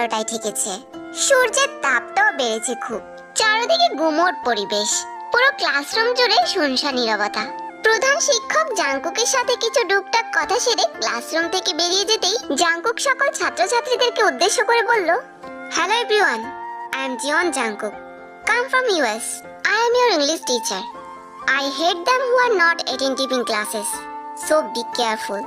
11টায় ঠেকেছে। সূর্যের তাপটাও বেড়েছে খুব। চারিদিকে গুমোট পরিবেশ, পুরো ক্লাসরুম জুড়ে শুনশান নীরবতা। প্রধান শিক্ষক জাংকুকের সাথে কিছু টুকটাক কথা সেরে ক্লাসরুম থেকে বেরিয়ে যেতেই জাংকুক সকল ছাত্রছাত্রীদেরকে উদ্দেশ্য করে বলল, hello everyone, I am Jeon Jungkook, come from US. I am your English teacher. I hate them who are not attentive in classes. So be careful.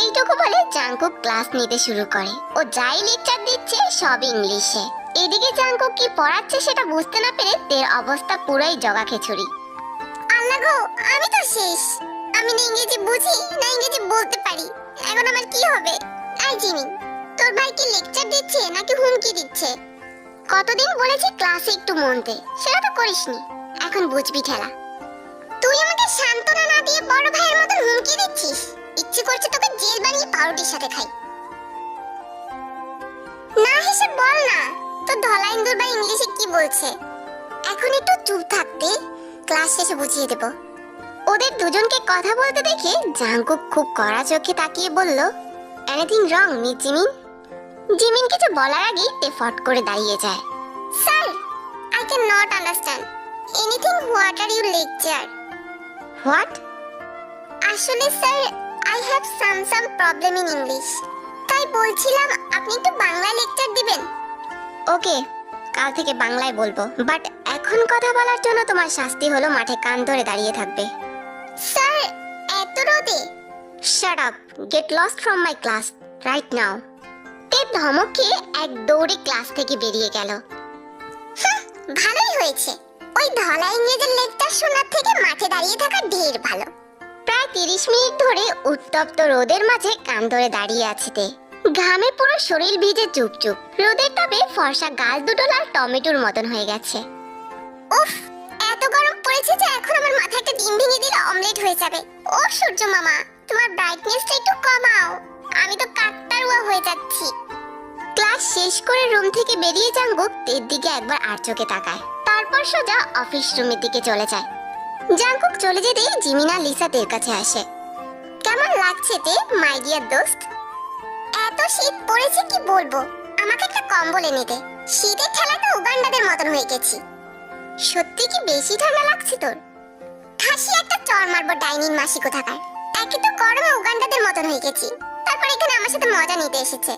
এইটুকু বলে জাংকুক ক্লাস নিতে শুরু করে। ও যাই লেকচার দিচ্ছে সব ইংলিশে। এদিকে জাংকুক কি পড়াচ্ছে সেটা বুঝতে না পেরে তের অবস্থা পুরাই জগা খিচুড়ি। আল্লাহ গো, আমি তো শেষ। আমি না ইংরেজি বুঝি না ইংরেজি বলতে পারি। এখন আমার কি হবে? আই জিমি, তোর ভাই কি লেকচার দিচ্ছে নাকি হুমকি দিচ্ছে? কতদিন বলেছি ক্লাসে একটু মন দে, সেটা তো করিসনি। এখন বুঝবি খেলা। তুই আমাকে সান্ত্বনা না দিয়ে বড় ভাইয়ের মতো হুমকি দিচ্ছিস। ইচ্ছে করছে তোকে জেল বানিয়ে পাউরুটির সাথে খাই। না হেসে বল না, তো ধলা ইন্দুর ভাই ইংলিশে কি বলছে। এখন একটু চুপ থাকতে, ক্লাস শেষে বুঝিয়ে দেব। ওদের দুজনকে কথা বলতে দেখে জাংকুক খুব কড়া চোখে তাকিয়ে বলল, anything wrong miss Jimin? Jimin কিছু বলার আগেই তে ফট করে দাঁড়িয়ে যায়। Sir, I can not understand anything. What are you lecture? What? আসলে sir, I have some problem in English. তাই বলছিলাম আপনি একটু বাংলা লেকচার দিবেন। ওকে, কাল থেকে বাংলায় বলবো, বাট এখন কথা বলার জন্য তোমার শাস্তি হলো মাঠে কান ধরে দাঁড়িয়ে থাকবে। স্যার, এত রোদে? Shut up, get lost from my class right now. তে ধমকে এক দৌড়ে ক্লাস থেকে বেরিয়ে গেল। ভালোই হয়েছে, ওই ধলা ইংরেজের লেকচার শোনার থেকে মাঠে দাঁড়িয়ে থাকা ঢের ভালো। প্রায় 30 মিনিট ধরে উত্তপ্ত রোদের মাঝে কান ধরে দাঁড়িয়ে আছে তে। ঘামে পুরো শরীর ভিজে চুপচুপ। রোদের তাপে ফর্সা গাল দুটো লাল টমেটোর মতন হয়ে গেছে। উফ, এত গরম পড়েছে যে এখন আমার মাথায় একটা ডিম ভেঙে দিলে অমলেট হয়ে যাবে। ও সূর্য মামা, তোমার ব্রাইটনেসটা একটু কমাও, আমি তো কাকতারুয়া হয়ে যাচ্ছি। ক্লাস শেষ করে রুম থেকে বেরিয়ে জাংকুক তের দিকে একবার আর চোখে তাকায়, তারপর সোজা অফিস রুমের দিকে চলে যায়। জাংকুক চলে যেতেই জিমিনা লিসা তের কাছে আসে। কেমন লাগছে তে, মাই ডিয়ার দোস্ত? এত শীত পড়েছে কি বলবো, আমাকে একটা কম্বল এনে দে। শীতের ঠেলায় তো উগান্ডাদের মতন হয়ে গেছি। সত্যি কি বেশি ঠান্ডা লাগছে তোর? খাসি একটা চর মারবো ডাইনিন মাসি কোথাকার। একে তো গরমে উগান্ডাদের মতন হয়ে গেছি, তারপর এখানে আমার সাথে মজা নিতে এসেছে।